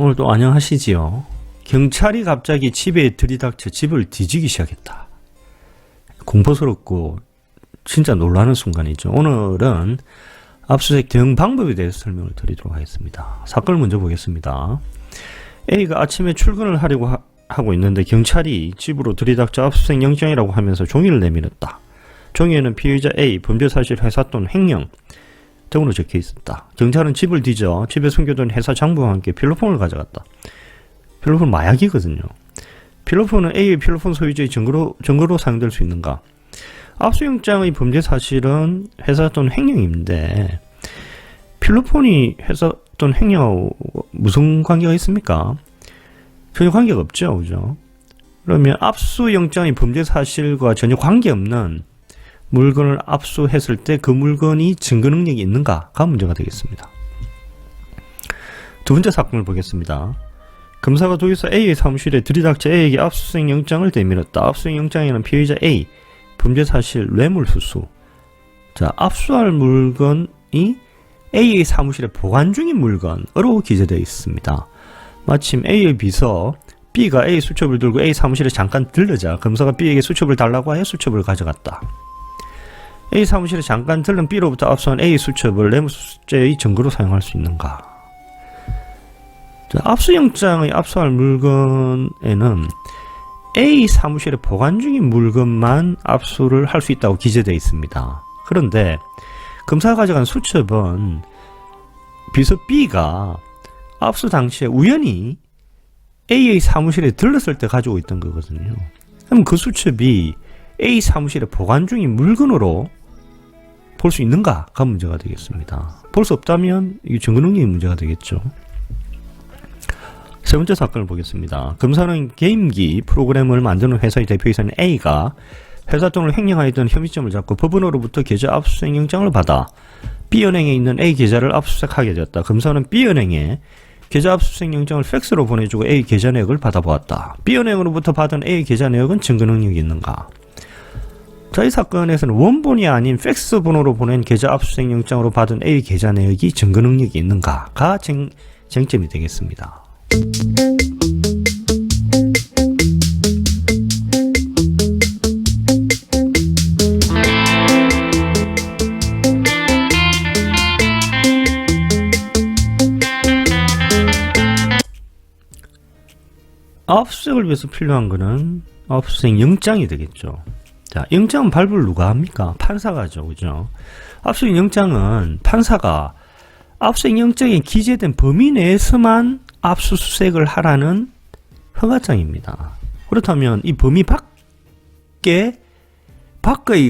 오늘도 안녕하시지요. 경찰이 갑자기 집에 들이닥쳐 집을 뒤지기 시작했다. 공포스럽고 진짜 놀라는 순간이죠. 오늘은 압수수색 대응 방법에 대해서 설명을 드리도록 하겠습니다. 사건을 먼저 보겠습니다. A가 아침에 출근을 하려고 하고 있는데 경찰이 집으로 들이닥쳐 압수수색 영장이라고 하면서 종이를 내밀었다. 종이에는 피의자 A 범죄 사실 회사 또는 횡령 등으로 적혀 있었다. 경찰은 집을 뒤져 집에 숨겨둔 회사 장부와 함께 필로폰을 가져갔다. 필로폰 마약이거든요. 필로폰은 A의 필로폰 소유주의 증거로 사용될 수 있는가? 압수영장의 범죄 사실은 회사 또는 횡령인데 필로폰이 회사 또는 횡령하고 무슨 관계가 있습니까? 전혀 관계가 없죠. 그죠? 그러면 압수영장의 범죄 사실과 전혀 관계없는 물건을 압수했을 때 그 물건이 증거 능력이 있는가가 문제가 되겠습니다. 두 번째 사건을 보겠습니다. 검사가 도지사 A의 사무실에 들이닥쳐 A에게 압수수색 영장을 내밀었다. 압수수색 영장에는 피의자 A 범죄 사실 뇌물수수. 자, 압수할 물건이 A의 사무실에 보관 중인 물건으로 기재되어 있습니다. 마침 A의 비서 B가 A 수첩을 들고 A 사무실에 잠깐 들르자 검사가 B에게 수첩을 달라고 하여 수첩을 가져갔다. A 사무실에 잠깐 들른 B로부터 압수한 A 수첩을 뇌물수수죄의 증거로 사용할 수 있는가? 자, 압수영장의 압수할 물건에는 A 사무실에 보관 중인 물건만 압수를 할 수 있다고 기재되어 있습니다. 그런데 검사가 가져간 수첩은 비서 B가 압수 당시에 우연히 A의 사무실에 들렀을 때 가지고 있던 거거든요. 그럼 그 수첩이 A 사무실에 보관 중인 물건으로 볼 수 있는가가 문제가 되겠습니다. 볼 수 없다면 이 증거 능력이 문제가 되겠죠. 세 번째 사건을 보겠습니다. 검사는 게임기 프로그램을 만드는 회사의 대표이사인 A가 회사 돈을 횡령하였던 혐의점을 잡고 법원으로부터 계좌 압수수색 영장을 받아 B은행에 있는 A 계좌를 압수수색하게 되었다. 검사는 B은행에 계좌 압수수색 영장을 팩스로 보내주고 A 계좌 내역을 받아보았다. B은행으로부터 받은 A 계좌 내역은 증거 능력이 있는가? 자, 이 사건에서는 원본이 아닌 팩스 번호로 보낸 계좌 압수수색 영장으로 받은 A 계좌 내역이 증거 능력이 있는가가 쟁점이 되겠습니다. 압수수색을 위해서 필요한 것은 압수수색 영장이 되겠죠. 자, 영장은 발부를 누가 합니까? 판사가 하죠. 그죠? 압수수색 영장은 판사가 압수수색 영장에 기재된 범위 내에서만 압수수색을 하라는 허가장입니다. 그렇다면 이 범위 밖의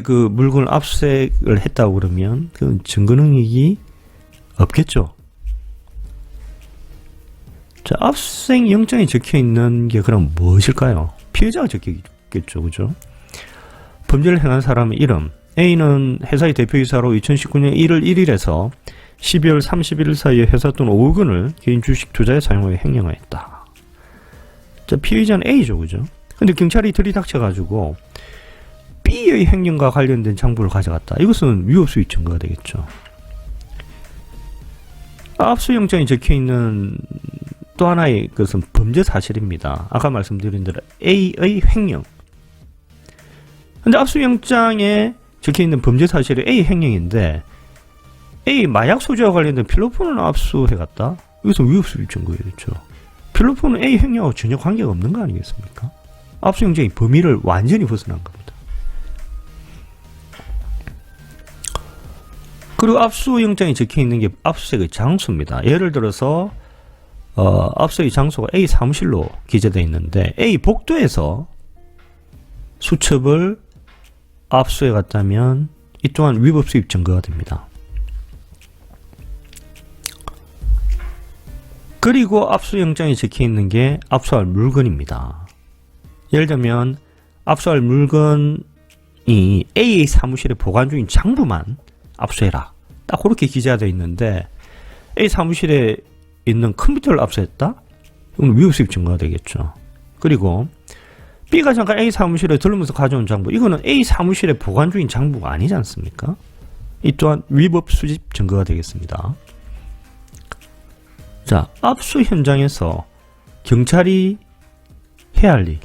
그 물건을 압수수색을 했다고 그러면 그 증거 능력이 없겠죠. 자, 압수수색 영장에 적혀 있는 게 그럼 무엇일까요? 피해자가 적혀 있겠죠. 그죠? 범죄를 행한 사람의 이름. A는 회사의 대표이사로 2019년 1월 1일에서 12월 31일 사이에 회사 돈 5억 원을 개인 주식 투자에 사용하여 횡령하였다. 자, 피의자는 A죠. 그죠? 근데 경찰이 들이닥쳐가지고 B의 횡령과 관련된 장부를 가져갔다. 이것은 위법수익 증거가 되겠죠. 압수영장에 적혀있는 또 하나의 것은 범죄 사실입니다. 아까 말씀드린 대로 A의 횡령. 근데 압수영장에 적혀있는 범죄 사실이 A 횡령인데 A 마약 소지와 관련된 필로폰을 압수해갔다? 여기서 위법수입 증거였죠. 필로폰은 A 횡령하고 전혀 관계가 없는 거 아니겠습니까? 압수영장의 범위를 완전히 벗어난 겁니다. 그리고 압수영장에 적혀있는 게 압수수색의 장소입니다. 예를 들어서 압수의 장소가 A 사무실로 기재되어 있는데 A 복도에서 수첩을 압수해 갔다면 이 또한 위법 수입 증거가 됩니다. 그리고 압수영장에 적혀 있는 게 압수할 물건입니다. 예를 들면 압수할 물건이 A의 사무실에 보관 중인 장부만 압수해라. 딱 그렇게 기재가 되어 있는데 A 사무실에 있는 컴퓨터를 압수했다? 이건 위법 수입 증거가 되겠죠. 그리고 B가 잠깐 A 사무실에 들르면서 가져온 장부, 이거는 A 사무실에 보관 중인 장부가 아니지 않습니까? 이 또한 위법 수집 증거가 되겠습니다. 자, 압수 현장에서 경찰이 해야 할 일,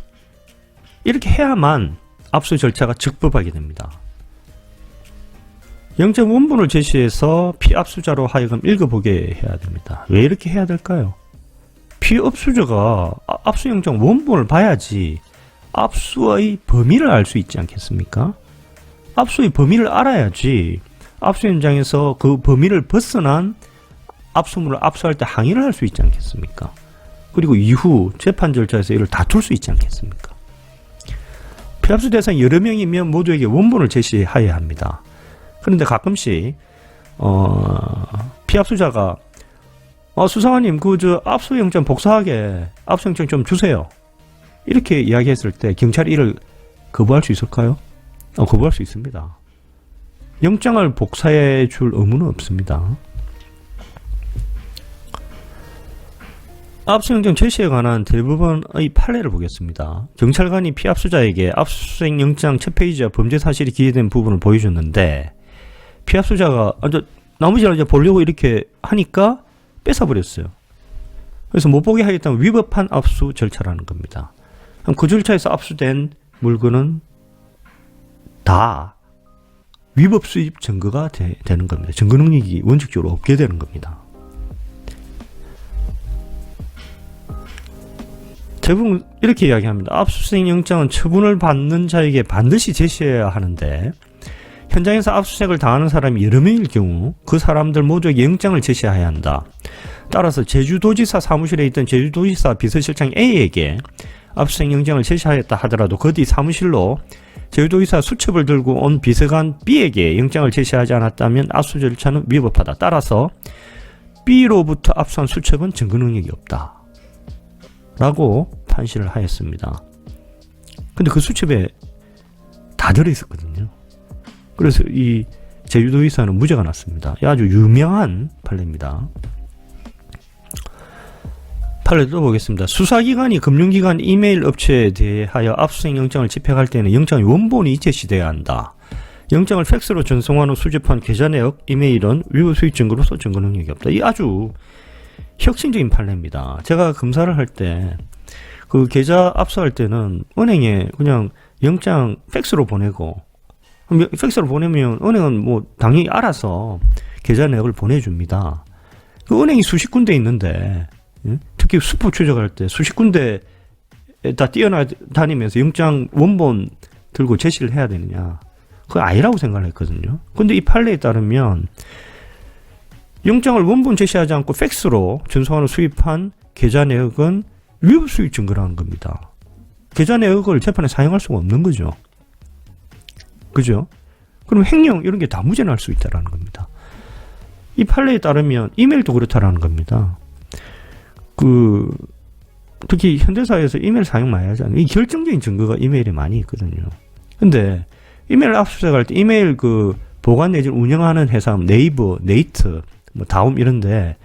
이렇게 해야만 압수 절차가 적법하게 됩니다. 영장 원본을 제시해서 피압수자로 하여금 읽어보게 해야 됩니다. 왜 이렇게 해야 될까요? 피압수자가 압수영장 원본을 봐야지 압수의 범위를 알 수 있지 않겠습니까? 압수의 범위를 알아야지 압수 현장에서 그 범위를 벗어난 압수물을 압수할 때 항의를 할 수 있지 않겠습니까? 그리고 이후 재판 절차에서 이를 다툴 수 있지 않겠습니까? 피압수 대상 여러 명이면 모두에게 원본을 제시해야 합니다. 그런데 가끔씩 피압수자가 수사관님 압수영장 복사하게 압수영장 좀 주세요, 이렇게 이야기했을 때 경찰이 이를 거부할 수 있을까요? 거부할 수 있습니다. 영장을 복사해 줄 의무는 없습니다. 압수영장 제시에 관한 대부분의 판례를 보겠습니다. 경찰관이 피압수자에게 압수수색 영장 첫 페이지와 범죄 사실이 기재된 부분을 보여줬는데 피압수자가 나머지를 이제 보려고 이렇게 하니까 뺏어버렸어요. 그래서 못 보게 하겠다면 위법한 압수 절차라는 겁니다. 그 절차에서 압수된 물건은 다 위법 수입 증거가 되는 겁니다. 증거 능력이 원칙적으로 없게 되는 겁니다. 대부분 이렇게 이야기합니다. 압수수색 영장은 처분을 받는 자에게 반드시 제시해야 하는데 현장에서 압수수색을 당하는 사람이 여러 명일 경우 그 사람들 모두에게 영장을 제시해야 한다. 따라서 제주도지사 사무실에 있던 제주도지사 비서실장 A에게 압수수색 영장을 제시하였다 하더라도 그 뒤 사무실로 제주도지사 수첩을 들고 온 비서관 B에게 영장을 제시하지 않았다면 압수 절차는 위법하다. 따라서 B로부터 압수한 수첩은 증거 능력이 없다 라고 판시를 하였습니다. 근데 그 수첩에 다 들어있었거든요. 그래서 이 제주도지사는 무죄가 났습니다. 아주 유명한 판례입니다. 판례 또 보겠습니다. 수사기관이 금융기관 이메일 업체에 대하여 압수수색 영장을 집행할 때는 영장의 원본이 제시되어야 한다. 영장을 팩스로 전송한 후 수집한 계좌 내역 이메일은 위법 수익 증거로서 증거 능력이 없다. 이 아주 혁신적인 판례입니다. 제가 검사를 할 때 그 계좌 압수할 때는 은행에 그냥 영장 팩스로 보내고, 팩스로 보내면 은행은 뭐 당연히 알아서 계좌 내역을 보내줍니다. 그 은행이 수십 군데 있는데 특히 수포 추적할 때 수십 군데 다 뛰어다니면서 영장 원본 들고 제시를 해야 되느냐, 그거 아니라고 생각을 했거든요. 근데 이 판례에 따르면 영장을 원본 제시하지 않고 팩스로 전송으로 수입한 계좌 내역은 위법 수익 증거라는 겁니다. 계좌 내역을 재판에 사용할 수가 없는 거죠. 그죠? 그럼 횡령 이런 게 다 무죄 날 수 있다라는 겁니다. 이 판례에 따르면 이메일도 그렇다라는 겁니다. 특히 현대사회에서 이메일 사용 많이 하잖아요. 이 결정적인 증거가 이메일에 많이 있거든요. 근데 이메일 압수수색할 때 이메일 보관 내지를 운영하는 회사 네이버, 네이트, 다음 이런데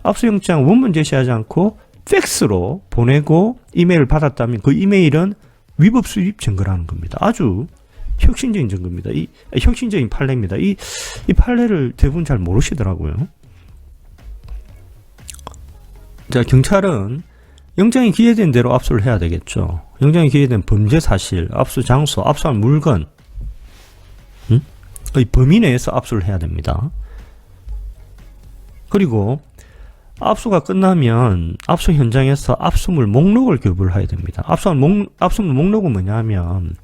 압수영장 원본 제시하지 않고 팩스로 보내고 이메일을 받았다면 그 이메일은 위법 수입 증거라는 겁니다. 아주 혁신적인 증거입니다. 혁신적인 판례입니다. 이 판례를 대부분 잘 모르시더라고요. 자, 경찰은 영장이 기재된 대로 압수를 해야 되겠죠. 영장이 기재된 범죄 사실, 압수 장소, 압수한 물건, 이 범위 내에서 압수를 해야 됩니다. 그리고 압수가 끝나면 압수 현장에서 압수물 목록을 교부를 해야 됩니다. 압수물 목록은 뭐냐면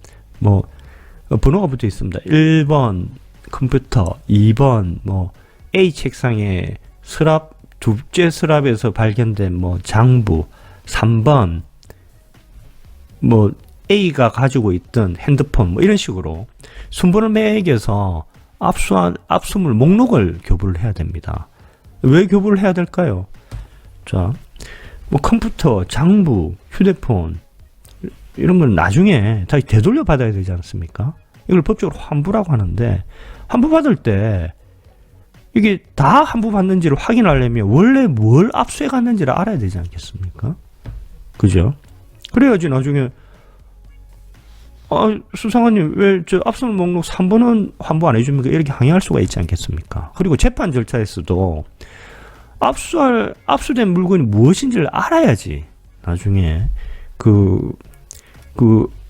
번호가 붙어 있습니다. 1번 컴퓨터, 2번 A 책상에 서랍, 둘째 서랍에서 발견된 장부, 3번 A가 가지고 있던 핸드폰 이런 식으로 순번을 매겨서 압수물 목록을 교부를 해야 됩니다. 왜 교부를 해야 될까요? 자, 컴퓨터, 장부, 휴대폰 이런 건 나중에 다시 되돌려 받아야 되지 않습니까? 이걸 법적으로 환부라고 하는데, 환부 받을 때 이게 다 환부 받는지를 확인하려면 원래 뭘 압수해 갔는지를 알아야 되지 않겠습니까? 그죠? 그래야지 나중에 수사관님 왜 저 압수물 목록 3번은 환부 안 해줍니까? 이렇게 항의할 수가 있지 않겠습니까? 그리고 재판 절차에서도 압수된 물건이 무엇인지를 알아야지 나중에 그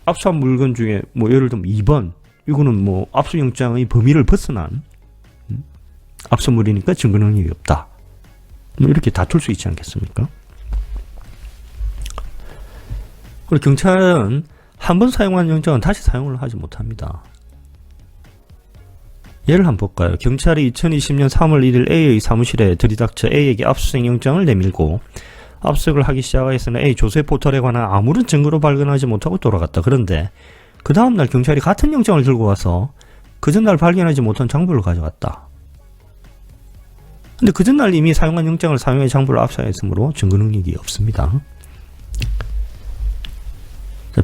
압수한 물건 중에 뭐 예를 들면 2번 이거는 뭐 압수영장의 범위를 벗어난 압수물이니까 증거 능력이 없다. 뭐 이렇게 다툴 수 있지 않겠습니까? 그리고 경찰은 한 번 사용한 영장은 다시 사용을 하지 못합니다. 예를 한번 볼까요? 경찰이 2020년 3월 1일 A의 사무실에 들이닥쳐 A에게 압수수색 영장을 내밀고 압수수색을 하기 시작하였으나 A 조세 포털에 관한 아무런 증거로 발견하지 못하고 돌아갔다. 그런데 그 다음날 경찰이 같은 영장을 들고 와서 그 전날 발견하지 못한 장부를 가져갔다. 근데 그 전날 이미 사용한 영장을 사용해 장부를 압수하였으므로 증거 능력이 없습니다.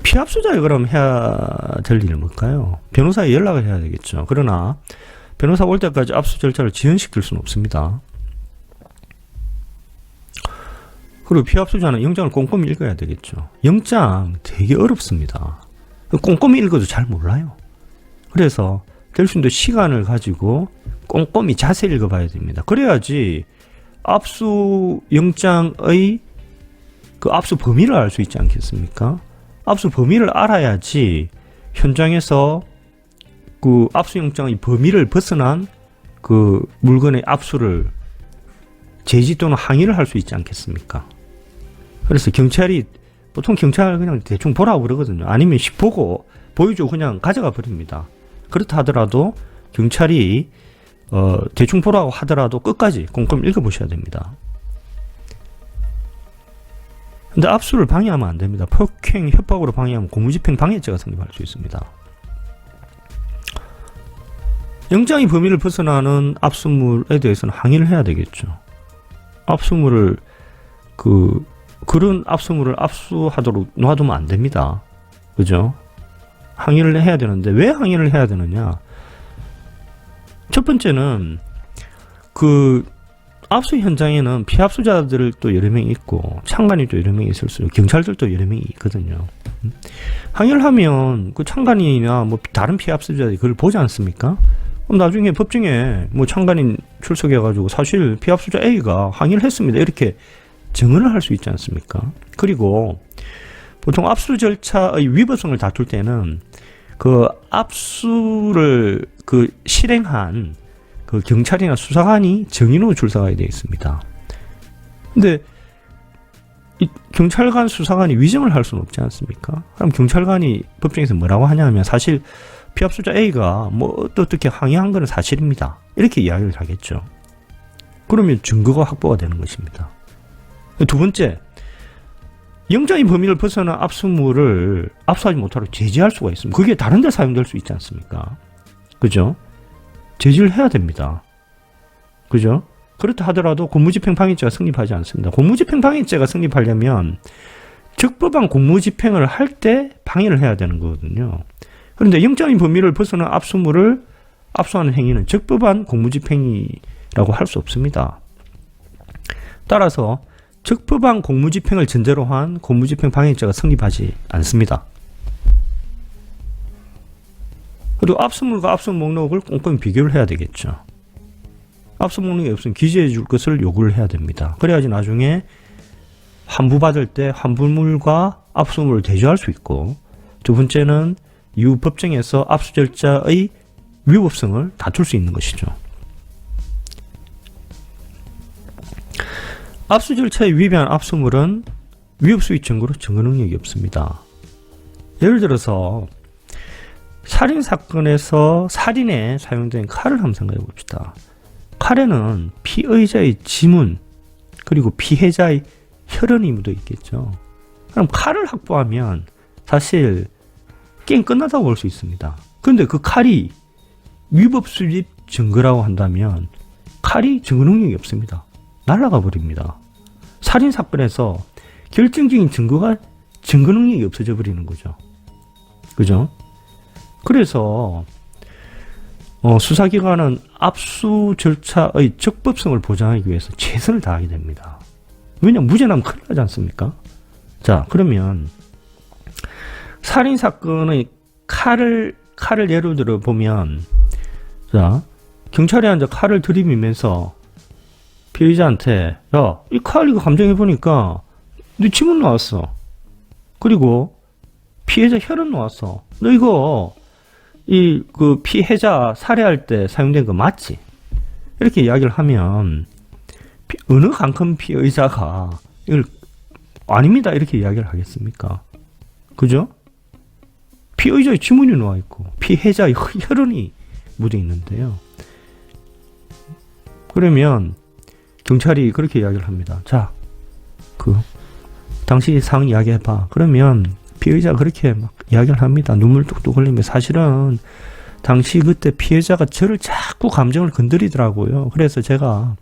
피압수자에 그럼 해야 될 일은 뭘까요? 변호사에 연락을 해야 되겠죠. 그러나 변호사 올 때까지 압수 절차를 지연시킬 수는 없습니다. 그리고 피압수자는 영장을 꼼꼼히 읽어야 되겠죠. 영장 되게 어렵습니다. 꼼꼼히 읽어도 잘 몰라요. 그래서 될 수 있는 시간을 가지고 꼼꼼히 자세히 읽어봐야 됩니다. 그래야지 압수 영장의 그 압수 범위를 알 수 있지 않겠습니까? 압수 범위를 알아야지 현장에서 그 압수영장의 범위를 벗어난 그 물건의 압수를 제지 또는 항의를 할 수 있지 않겠습니까? 그래서 경찰이 보통 경찰 그냥 대충 보라고 그러거든요. 아니면 보고 보여주고 그냥 가져가 버립니다. 그렇다 하더라도 경찰이 대충 보라고 하더라도 끝까지 꼼꼼히 읽어보셔야 됩니다. 근데 압수를 방해하면 안 됩니다. 폭행, 협박으로 방해하면 공무집행 방해죄가 성립할 수 있습니다. 영장의 범위를 벗어나는 압수물에 대해서는 항의를 해야 되겠죠. 압수물을 그런 압수물을 압수하도록 놔두면 안 됩니다. 그죠? 항의를 해야 되는데 왜 항의를 해야 되느냐? 첫 번째는 압수 현장에는 피압수자들 또 여러 명이 있고 참관이 또 여러 명이 있을 수 있고 경찰들도 여러 명이 있거든요. 항의를 하면 그 참관인이나 뭐 다른 피압수자들이 그걸 보지 않습니까? 그럼 나중에 법정에 뭐 참관인 출석해가지고 사실 피압수자 A가 항의를 했습니다. 이렇게 증언을 할 수 있지 않습니까? 그리고 보통 압수 절차의 위법성을 다툴 때는 그 압수를 실행한 그 경찰이나 수사관이 증인으로 출석하게 되어 있습니다. 근데 이 경찰관 수사관이 위증을 할 수는 없지 않습니까? 그럼 경찰관이 법정에서 뭐라고 하냐면 사실 피압수자 A가 뭐 어떻게 항의한 것은 사실입니다. 이렇게 이야기를 하겠죠. 그러면 증거가 확보가 되는 것입니다. 두 번째, 영장의 범위를 벗어난 압수물을 압수하지 못하도록 제지할 수가 있습니다. 그게 다른 데 사용될 수 있지 않습니까? 그죠? 제지를 해야 됩니다. 그죠? 그렇다 하더라도 공무집행방해죄가 성립하지 않습니다. 공무집행방해죄가 성립하려면 적법한 공무집행을 할 때 방해를 해야 되는 거거든요. 그런데 영장의 범위를 벗어난 압수물을 압수하는 행위는 적법한 공무집행이라고 할 수 없습니다. 따라서 적법한 공무집행을 전제로 한 공무집행방해죄가 성립하지 않습니다. 그리고 압수물과 압수 목록을 꼼꼼히 비교를 해야 되겠죠. 압수 목록이 없으면 기재해 줄 것을 요구를 해야 됩니다. 그래야지 나중에 환부받을 때 환불물과 압수물을 대조할 수 있고, 두 번째는 이후 법정에서 압수 절차의 위법성을 다툴 수 있는 것이죠. 압수 절차에 위배한 압수물은 위법수의 증거로 증거 능력이 없습니다. 예를 들어서 살인 사건에서 살인에 사용된 칼을 한번 생각해 봅시다. 칼에는 피의자의 지문 그리고 피해자의 혈흔이 묻어 있겠죠. 그럼 칼을 확보하면 사실 게임 끝나다고 볼 수 있습니다. 그런데 그 칼이 위법 수집 증거라고 한다면 칼이 증거 능력이 없습니다. 날아가 버립니다. 살인 사건에서 결정적인 증거 능력이 없어져 버리는 거죠. 그죠? 그래서 수사기관은 압수 절차의 적법성을 보장하기 위해서 최선을 다하게 됩니다. 왜냐하면 무죄나면 큰일 나지 않습니까? 자, 그러면 살인 사건의 칼을 예를 들어 보면, 자, 경찰이 앉아 칼을 들이밀면서 피의자한테 야, 이 칼 이거 감정해보니까 너 지문 나왔어. 그리고 피해자 혈흔 나왔어. 너 이거 그 피해자 살해할 때 사용된 거 맞지? 이렇게 이야기를 하면 어느 강큰 피의자가 이걸 아닙니다 이렇게 이야기를 하겠습니까? 그죠? 피의자의 지문이 나와 있고 피해자의 혈흔이 묻어 있는데요. 그러면 경찰이 그렇게 이야기를 합니다. 자, 당시 상황 이야기해봐. 그러면 피의자가 그렇게 막 이야기를 합니다. 눈물 뚝뚝 흘리며 사실은 당시 그때 피해자가 저를 자꾸 감정을 건드리더라고요. 그래서 제가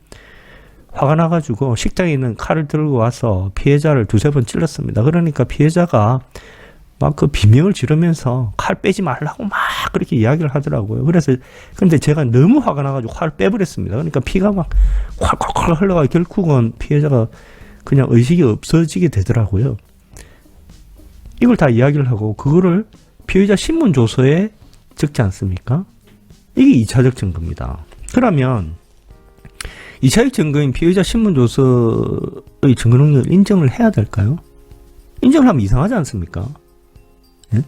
화가 나가지고 식당에 있는 칼을 들고 와서 피해자를 두세 번 찔렀습니다. 그러니까 피해자가 막 그 비명을 지르면서 칼 빼지 말라고 막 그렇게 이야기를 하더라고요. 근데 제가 너무 화가 나가지고 칼을 빼버렸습니다. 그러니까 피가 막 콸콸콸 흘러가 결국은 피해자가 그냥 의식이 없어지게 되더라고요. 이걸 다 이야기를 하고 그거를 피의자 신문조서에 적지 않습니까? 이게 2차적 증거입니다. 그러면 2차적 증거인 피의자 신문조서의 증거 능력을 인정을 해야 될까요? 인정을 하면 이상하지 않습니까? 예?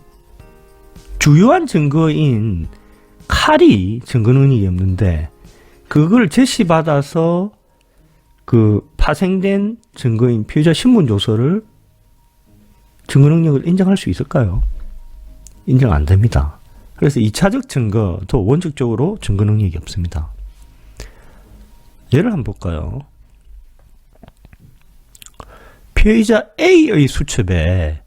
주요한 증거인 칼이 증거 능력이 없는데 그걸 제시받아서 그 파생된 증거인 피의자 신문조서를 증거 능력을 인정할 수 있을까요? 인정 안 됩니다. 그래서 2차적 증거도 원칙적으로 증거 능력이 없습니다. 예를 한번 볼까요? 피해자 A의 수첩에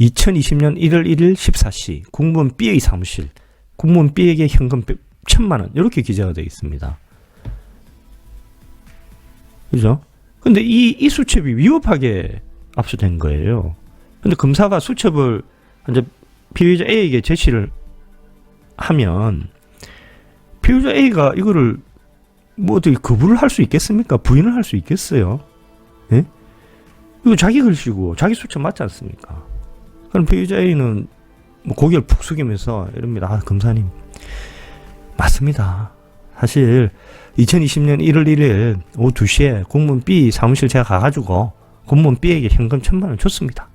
2020년 1월 1일 14시 공무원 B의 사무실, 공무원 B에게 현금 1,000만 원 이렇게 기재가 되어 있습니다. 그죠? 근데 이 수첩이 위법하게 압수된 거예요. 근데 검사가 수첩을 이제 피해자 A에게 제시를 하면 피해자 A가 이거를 뭐 어떻게 거부를 할 수 있겠습니까? 부인을 할 수 있겠어요? 예? 이거 자기 글씨고 자기 수첩 맞지 않습니까? 그럼 피해자 A는 뭐 고개를 푹 숙이면서 이럽니다. 아, 검사님 맞습니다. 사실 2020년 1월 1일 오후 2시에 공무원 B 사무실 제가 가가지고 공무원 B에게 현금 1,000만 원 줬습니다.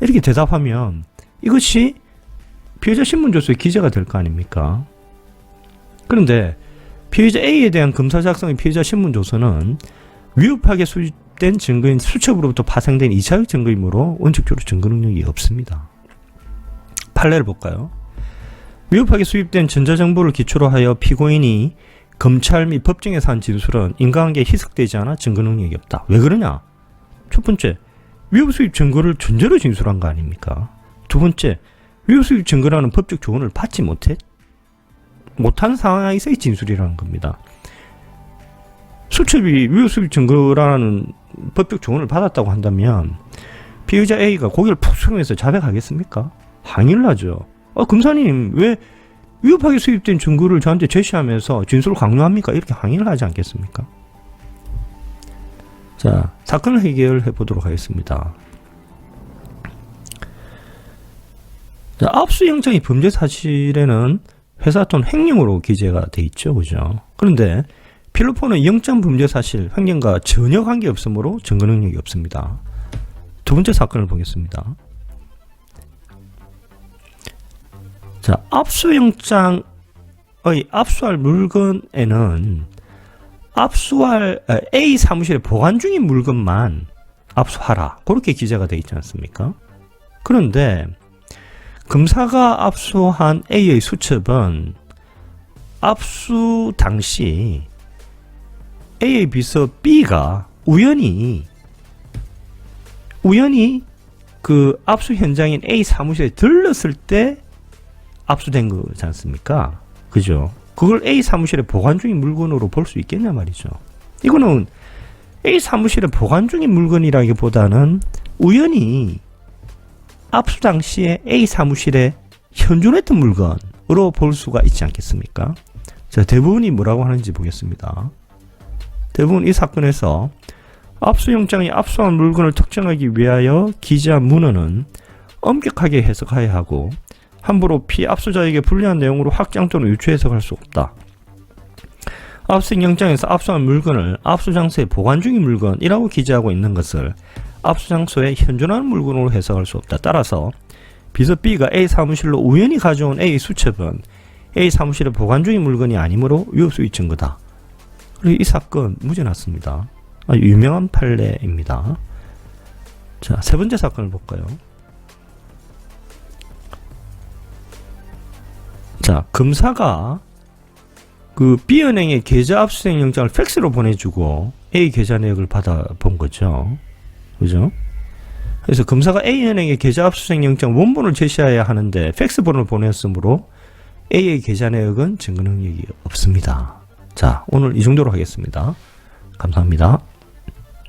이렇게 대답하면 이것이 피해자 신문조서에 기재가 될 거 아닙니까? 그런데 피해자 A에 대한 검사 작성의 피해자 신문조서는 위협하게 수집된 증거인 수첩으로부터 파생된 2차적 증거이므로 원칙적으로 증거 능력이 없습니다. 판례를 볼까요? 위협하게 수집된 전자정보를 기초로 하여 피고인이 검찰 및 법정에서 한 진술은 인과관계에 희석되지 않아 증거 능력이 없다. 왜 그러냐? 첫 번째, 위협 수입 증거를 전제로 진술한 거 아닙니까? 두 번째, 위협 수입 증거라는 법적 조언을 받지 못한 상황에서의 진술이라는 겁니다. 수첩이 위협 수입 증거라는 법적 조언을 받았다고 한다면 피의자 A가 고개를 푹 숙이면서 자백하겠습니까? 항의를 하죠. 검사님 왜 위협하게 수입된 증거를 저한테 제시하면서 진술을 강요합니까? 이렇게 항의를 하지 않겠습니까? 자, 사건을 해결해 보도록 하겠습니다. 자, 압수영장이 범죄 사실에는 회사 돈 횡령으로 기재가 돼 있죠. 그죠? 그런데 필로폰은 영장 범죄 사실, 횡령과 전혀 관계없으므로 증거 능력이 없습니다. 두 번째 사건을 보겠습니다. 자, 압수영장의 압수할 물건에는 압수할 A 사무실에 보관 중인 물건만 압수하라. 그렇게 기재가 되어 있지 않습니까? 그런데 검사가 압수한 A의 수첩은 압수 당시 A의 비서 B가 우연히 그 압수 현장인 A 사무실에 들렀을 때 압수된 거지 않습니까? 그죠? 그걸 A 사무실에 보관 중인 물건으로 볼 수 있겠냐 말이죠. 이거는 A 사무실에 보관 중인 물건이라기보다는 우연히 압수 당시에 A 사무실에 현존했던 물건으로 볼 수가 있지 않겠습니까? 자, 대부분이 뭐라고 하는지 보겠습니다. 대부분 이 사건에서 압수영장이 압수한 물건을 특정하기 위하여 기재한 문헌은 엄격하게 해석해야 하고 함부로 피압수자에게 불리한 내용으로 확장 또는 유추 해석할 수 없다. 압수수색 영장에서 압수한 물건을 압수장소에 보관 중인 물건이라고 기재하고 있는 것을 압수장소에 현존하는 물건으로 해석할 수 없다. 따라서 비서 B가 A 사무실로 우연히 가져온 A 수첩은 A 사무실에 보관 중인 물건이 아니므로 위법소유 증거다. 그리고 이 사건 무죄 났습니다. 아주 유명한 판례입니다. 자, 세 번째 사건을 볼까요? 자, 검사가 그 B은행의 계좌 압수수색 영장을 팩스로 보내주고 A 계좌 내역을 받아본 거죠. 그죠? 그래서 검사가 A은행의 계좌 압수수색 영장 원본을 제시해야 하는데 팩스본을 보냈으므로 A의 계좌 내역은 증거 능력이 없습니다. 자, 오늘 이 정도로 하겠습니다. 감사합니다.